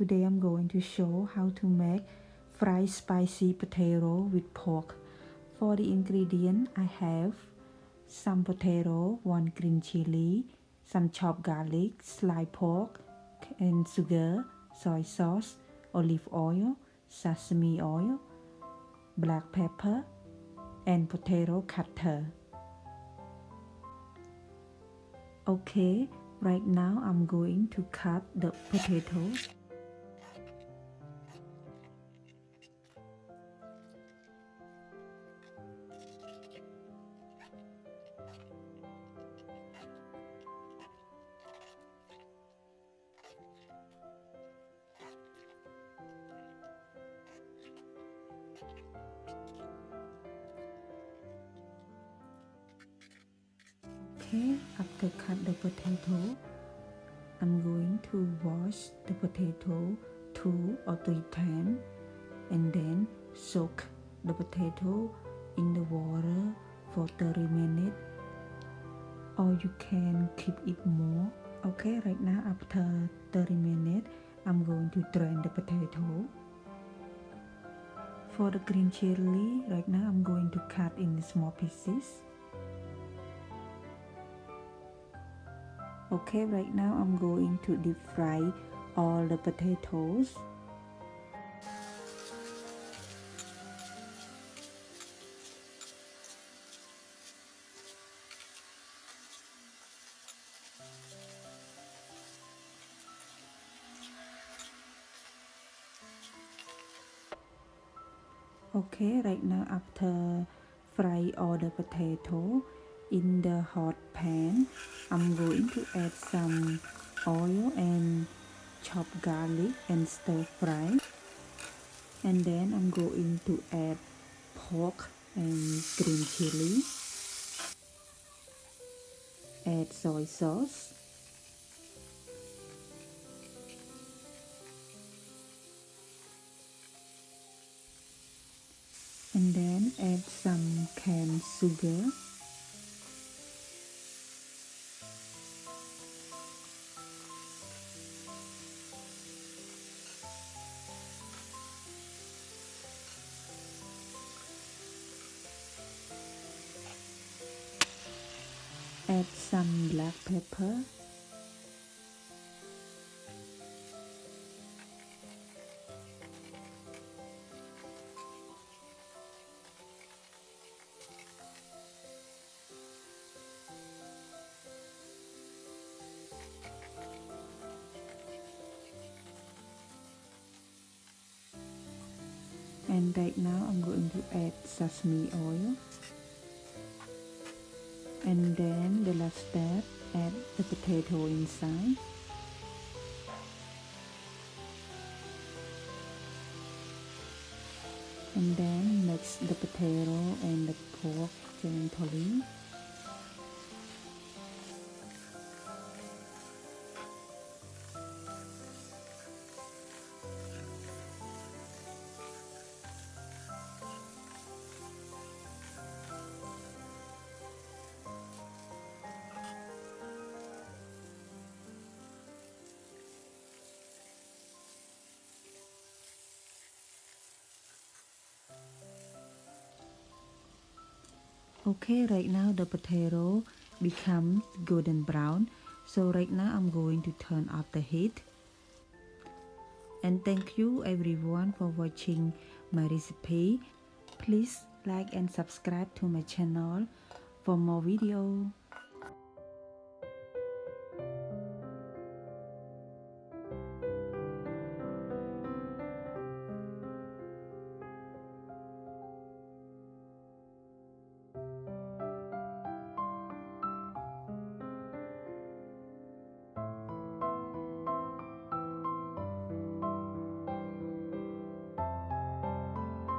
Today I'm going to show how to make fried spicy potato with pork. For the ingredient, I have some potato, 1 green chili, some chopped garlic, sliced pork, and sugar, soy sauce, olive oil, sesame oil, black pepper, and potato cutter. Okay, right now I'm going to cut the potatoes. Okay, after cut the potato, I'm going to wash the potato 2 or 3 times and then soak the potato in the water for 30 minutes, or you can keep it more. Okay, right now after 30 minutes, I'm going to drain the potato. For the green chili, right now I'm going to cut in small pieces. Okay, right now I'm going to deep fry all the potatoes. Okay, right now after fry all the potato in the hot pan, I'm going to add some oil and chopped garlic and stir fry. And then I'm going to add pork and green chili. Add soy sauce. And then add some cane sugar. Add some black pepper. And right now I'm going to add sesame oil. And then the last step, add the potato inside. And then mix the potato and the pork gently. Okay, right now the potato becomes golden brown. So right now I'm going to turn off the heat. And thank you everyone for watching my recipe. Please like and subscribe to my channel for more videos.